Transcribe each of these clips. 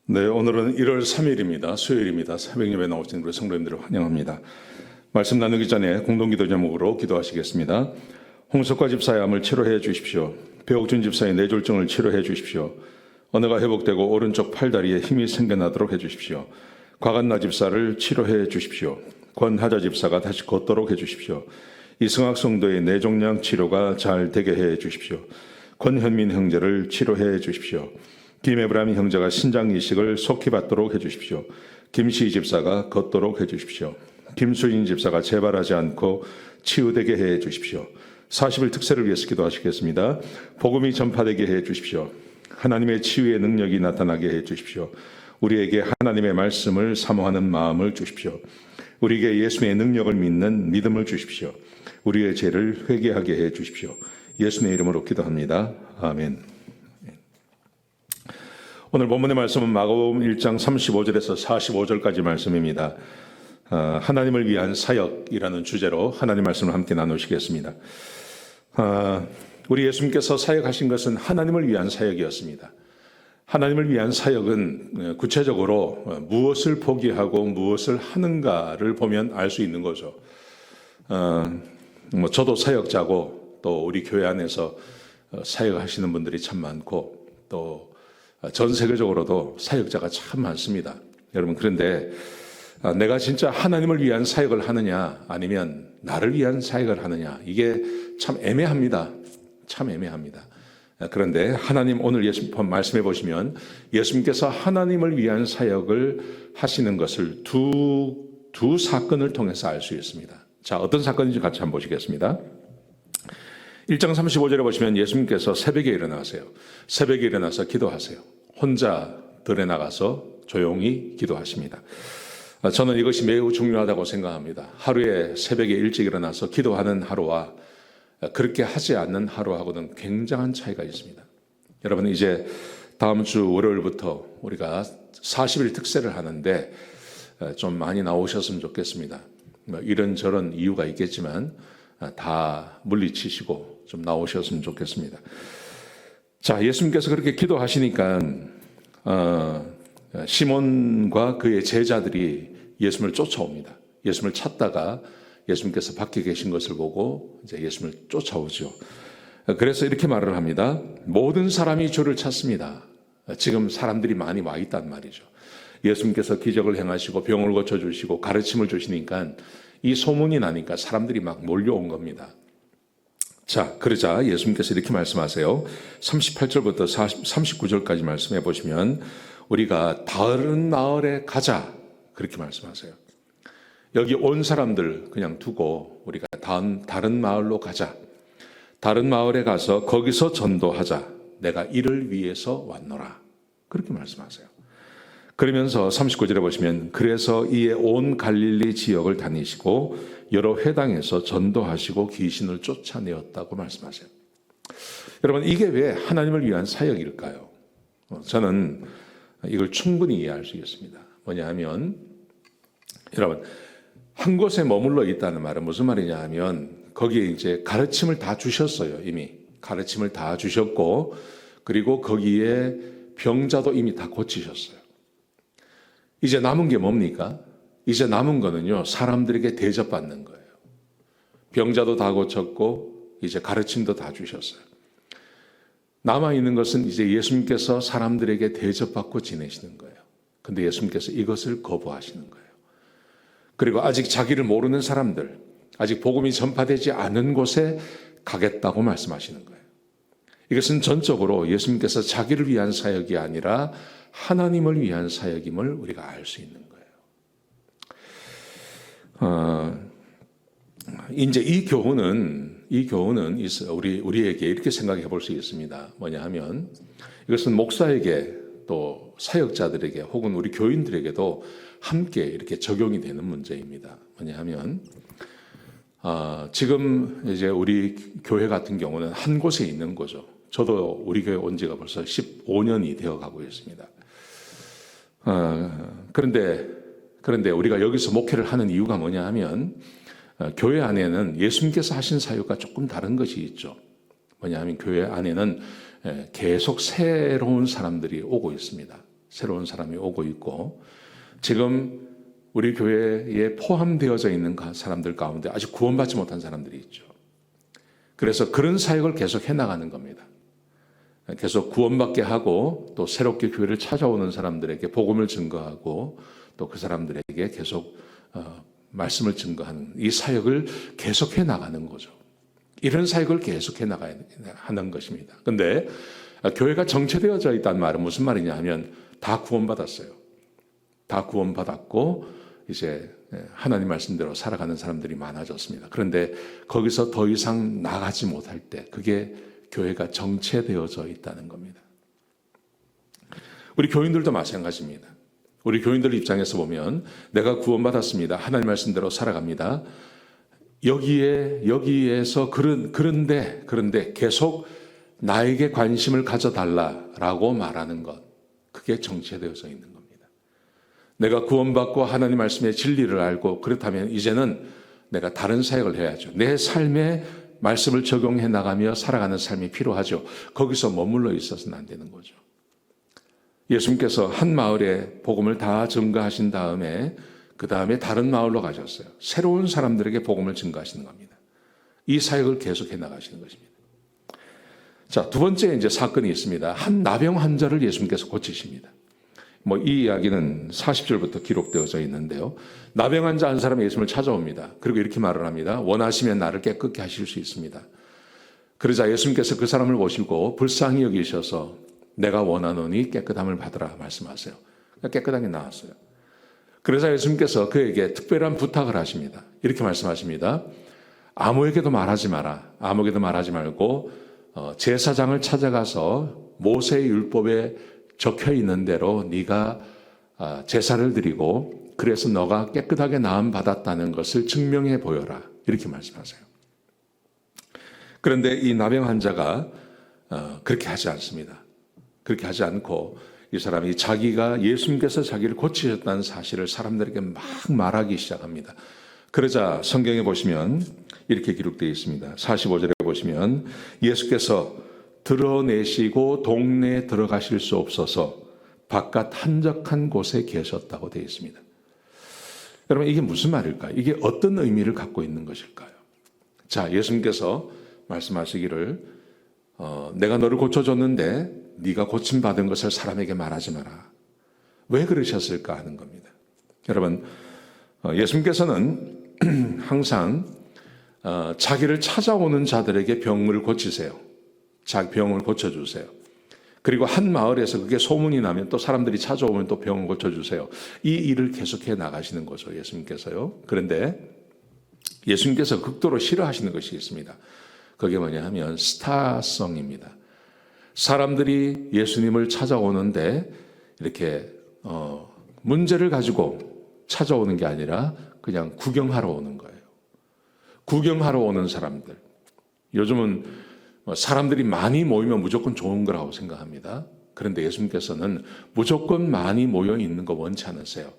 네, 오늘은 1월 3일입니다. 수요일입니다. 새벽 예배 나오신 우리 성도님들을 환영합니다. 말씀 나누기 전에 공동기도 제목으로 기도하시겠습니다. 홍석과 집사의 암을 치료해 주십시오. 배옥준 집사의 뇌졸중을 치료해 주십시오. 언어가 회복되고 오른쪽 팔다리에 힘이 생겨나도록 해 주십시오. 곽한나 집사를 치료해 주십시오. 권하자 집사가 다시 걷도록 해 주십시오. 이승학 성도의 뇌종양 치료가 잘 되게 해 주십시오. 권현민 형제를 치료해 주십시오. 김에브라임 형제가 신장 이식을 속히 받도록 해주십시오. 김시희 집사가 걷도록 해주십시오. 김수인 집사가 재발하지 않고 치유되게 해주십시오. 40일 특세를 위해서 기도하시겠습니다. 복음이 전파되게 해주십시오. 하나님의 치유의 능력이 나타나게 해주십시오. 우리에게 하나님의 말씀을 사모하는 마음을 주십시오. 우리에게 예수님의 능력을 믿는 믿음을 주십시오. 우리의 죄를 회개하게 해주십시오. 예수님의 이름으로 기도합니다. 아멘. 오늘 본문의 말씀은 마가복음 1장 35절에서 45절까지 말씀입니다. 하나님을 위한 사역이라는 주제로 하나님 말씀을 함께 나누시겠습니다. 우리 예수님께서 사역하신 것은 하나님을 위한 사역이었습니다. 하나님을 위한 사역은 구체적으로 무엇을 포기하고 무엇을 하는가를 보면 알 수 있는 거죠. 저도 사역자고 또 우리 교회 안에서 사역하시는 분들이 참 많고 또 전 세계적으로도 사역자가 참 많습니다. 여러분, 그런데 내가 진짜 하나님을 위한 사역을 하느냐 아니면 나를 위한 사역을 하느냐, 이게 참 애매합니다. 참 애매합니다. 그런데 하나님, 오늘 예수님 말씀해 보시면 예수님께서 하나님을 위한 사역을 하시는 것을 두 사건을 통해서 알 수 있습니다. 자, 어떤 사건인지 같이 한번 보시겠습니다. 1장 35절에 보시면 예수님께서 새벽에 일어나세요. 새벽에 일어나서 기도하세요. 혼자 들에 나가서 조용히 기도하십니다. 저는 이것이 매우 중요하다고 생각합니다. 하루에 새벽에 일찍 일어나서 기도하는 하루와 그렇게 하지 않는 하루하고는 굉장한 차이가 있습니다. 여러분, 이제 다음 주 월요일부터 우리가 40일 특세를 하는데 좀 많이 나오셨으면 좋겠습니다. 이런저런 이유가 있겠지만 다 물리치시고 좀 나오셨으면 좋겠습니다. 자, 예수님께서 그렇게 기도하시니까 시몬과 그의 제자들이 예수님을 쫓아옵니다. 예수님을 찾다가 예수님께서 밖에 계신 것을 보고 이제 예수님을 쫓아오죠. 그래서 이렇게 말을 합니다. 모든 사람이 주를 찾습니다. 지금 사람들이 많이 와 있단 말이죠. 예수님께서 기적을 행하시고 병을 고쳐주시고 가르침을 주시니까 이 소문이 나니까 사람들이 막 몰려온 겁니다. 자, 그러자 예수님께서 이렇게 말씀하세요. 38절부터 39절까지 말씀해 보시면 우리가 다른 마을에 가자, 그렇게 말씀하세요. 여기 온 사람들 그냥 두고 우리가 다른 마을로 가자. 다른 마을에 가서 거기서 전도하자. 내가 이를 위해서 왔노라. 그렇게 말씀하세요. 그러면서 39절에 보시면 그래서 이에 온 갈릴리 지역을 다니시고 여러 회당에서 전도하시고 귀신을 쫓아내었다고 말씀하세요. 여러분, 이게 왜 하나님을 위한 사역일까요? 저는 이걸 충분히 이해할 수 있습니다. 뭐냐 하면, 여러분, 한 곳에 머물러 있다는 말은 무슨 말이냐 하면 거기에 이제 가르침을 다 주셨어요. 이미 가르침을 다 주셨고, 그리고 거기에 병자도 이미 다 고치셨어요. 이제 남은 게 뭡니까? 이제 남은 거는요, 사람들에게 대접받는 거예요. 병자도 다 고쳤고 이제 가르침도 다 주셨어요. 남아있는 것은 이제 예수님께서 사람들에게 대접받고 지내시는 거예요. 근데 예수님께서 이것을 거부하시는 거예요. 그리고 아직 자기를 모르는 사람들, 아직 복음이 전파되지 않은 곳에 가겠다고 말씀하시는 거예요. 이것은 전적으로 예수님께서 자기를 위한 사역이 아니라 하나님을 위한 사역임을 우리가 알 수 있는 거예요. 이제 이 교훈은 우리에게 이렇게 생각해 볼 수 있습니다. 뭐냐 하면 이것은 목사에게 또 사역자들에게 혹은 우리 교인들에게도 함께 이렇게 적용이 되는 문제입니다. 뭐냐 하면 지금 이제 우리 교회 같은 경우는 한 곳에 있는 거죠. 저도 우리 교회 온 지가 벌써 15년이 되어 가고 있습니다. 그런데 우리가 여기서 목회를 하는 이유가 뭐냐 하면 교회 안에는 예수님께서 하신 사역과 조금 다른 것이 있죠. 뭐냐 하면 교회 안에는 계속 새로운 사람들이 오고 있습니다. 새로운 사람이 오고 있고 지금 우리 교회에 포함되어져 있는 사람들 가운데 아직 구원받지 못한 사람들이 있죠. 그래서 그런 사역을 계속 해나가는 겁니다. 계속 구원받게 하고 또 새롭게 교회를 찾아오는 사람들에게 복음을 증거하고 또 그 사람들에게 계속 말씀을 증거하는 이 사역을 계속해 나가는 거죠. 이런 사역을 계속해 나가야 하는 것입니다. 그런데 교회가 정체되어져 있다는 말은 무슨 말이냐 하면 다 구원받았어요. 다 구원받았고 이제 하나님 말씀대로 살아가는 사람들이 많아졌습니다. 그런데 거기서 더 이상 나가지 못할 때 그게 교회가 정체되어져 있다는 겁니다. 우리 교인들도 마찬가지입니다. 우리 교인들 입장에서 보면 내가 구원받았습니다. 하나님 말씀대로 살아갑니다. 여기에서 그런데 계속 나에게 관심을 가져달라라고 말하는 것, 그게 정체되어져 있는 겁니다. 내가 구원받고 하나님 말씀의 진리를 알고 그렇다면 이제는 내가 다른 사역을 해야죠. 내 삶에 말씀을 적용해 나가며 살아가는 삶이 필요하죠. 거기서 머물러 있어서는 안 되는 거죠. 예수님께서 한 마을에 복음을 다 증거하신 다음에 그 다음에 다른 마을로 가셨어요. 새로운 사람들에게 복음을 증거하시는 겁니다. 이 사역을 계속해 나가시는 것입니다. 자, 두 번째 이제 사건이 있습니다. 한 나병 환자를 예수님께서 고치십니다. 이 이야기는 40절부터 기록되어져 있는데요. 나병 환자 한 사람이 예수님을 찾아옵니다. 그리고 이렇게 말을 합니다. 원하시면 나를 깨끗게 하실 수 있습니다. 그러자 예수님께서 그 사람을 보시고 불쌍히 여기셔서 내가 원하노니 깨끗함을 받으라 말씀하세요. 깨끗하게 나왔어요. 그래서 예수님께서 그에게 특별한 부탁을 하십니다. 이렇게 말씀하십니다. 아무에게도 말하지 마라. 아무에게도 말하지 말고 제사장을 찾아가서 모세의 율법에 적혀 있는 대로 네가 제사를 드리고 그래서 너가 깨끗하게 나음 받았다는 것을 증명해 보여라. 이렇게 말씀하세요. 그런데 이 나병 환자가 그렇게 하지 않습니다. 그렇게 하지 않고 이 사람이 자기가 예수님께서 자기를 고치셨다는 사실을 사람들에게 막 말하기 시작합니다. 그러자 성경에 보시면 이렇게 기록되어 있습니다. 45절에 보시면 예수께서 드러내시고 동네에 들어가실 수 없어서 바깥 한적한 곳에 계셨다고 되어 있습니다. 여러분 이게 무슨 말일까요? 이게 어떤 의미를 갖고 있는 것일까요? 자, 예수님께서 말씀하시기를 내가 너를 고쳐줬는데 네가 고침받은 것을 사람에게 말하지 마라. 왜 그러셨을까 하는 겁니다. 여러분 예수님께서는 항상 자기를 찾아오는 자들에게 병을 고치세요. 자기 병을 고쳐주세요. 그리고 한 마을에서 그게 소문이 나면 또 사람들이 찾아오면 또 병을 고쳐주세요. 이 일을 계속해 나가시는 거죠. 예수님께서요. 그런데 예수님께서 극도로 싫어하시는 것이 있습니다. 그게 뭐냐 하면 스타성입니다. 사람들이 예수님을 찾아오는데 이렇게 문제를 가지고 찾아오는 게 아니라 그냥 구경하러 오는 거예요. 구경하러 오는 사람들. 요즘은 사람들이 많이 모이면 무조건 좋은 거라고 생각합니다. 그런데 예수님께서는 무조건 많이 모여 있는 거 원치 않으세요.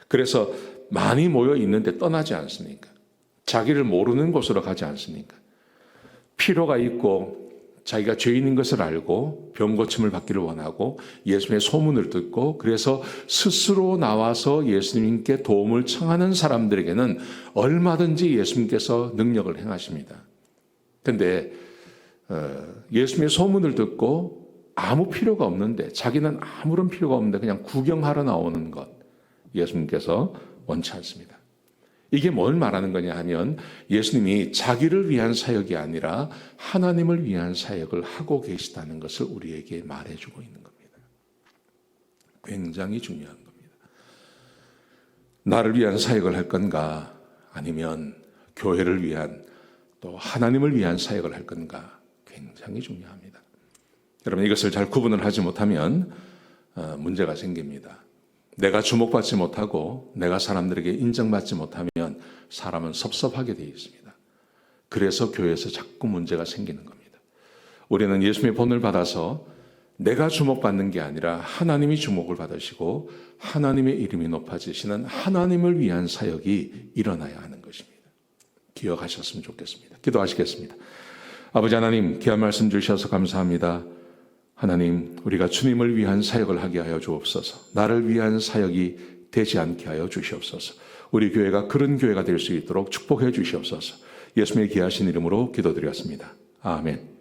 그래서 많이 모여 있는데 떠나지 않습니까? 자기를 모르는 곳으로 가지 않습니까? 필요가 있고 자기가 죄인인 것을 알고 병 고침을 받기를 원하고 예수님의 소문을 듣고 그래서 스스로 나와서 예수님께 도움을 청하는 사람들에게는 얼마든지 예수님께서 능력을 행하십니다. 그런데 예수님의 소문을 듣고 아무 필요가 없는데 자기는 아무런 필요가 없는데 그냥 구경하러 나오는 것 예수님께서 원치 않습니다. 이게 뭘 말하는 거냐 하면 예수님이 자기를 위한 사역이 아니라 하나님을 위한 사역을 하고 계시다는 것을 우리에게 말해주고 있는 겁니다. 굉장히 중요한 겁니다. 나를 위한 사역을 할 건가 아니면 교회를 위한 또 하나님을 위한 사역을 할 건가 굉장히 중요합니다. 여러분 이것을 잘 구분을 하지 못하면 문제가 생깁니다. 내가 주목받지 못하고 내가 사람들에게 인정받지 못하면 사람은 섭섭하게 되어 있습니다. 그래서 교회에서 자꾸 문제가 생기는 겁니다. 우리는 예수님의 본을 받아서 내가 주목받는 게 아니라 하나님이 주목을 받으시고 하나님의 이름이 높아지시는 하나님을 위한 사역이 일어나야 하는 것입니다. 기억하셨으면 좋겠습니다. 기도하시겠습니다. 아버지 하나님 귀한 말씀 주셔서 감사합니다. 하나님, 우리가 주님을 위한 사역을 하게 하여 주옵소서. 나를 위한 사역이 되지 않게 하여 주시옵소서. 우리 교회가 그런 교회가 될 수 있도록 축복해 주시옵소서. 예수님의 귀하신 이름으로 기도드렸습니다. 아멘.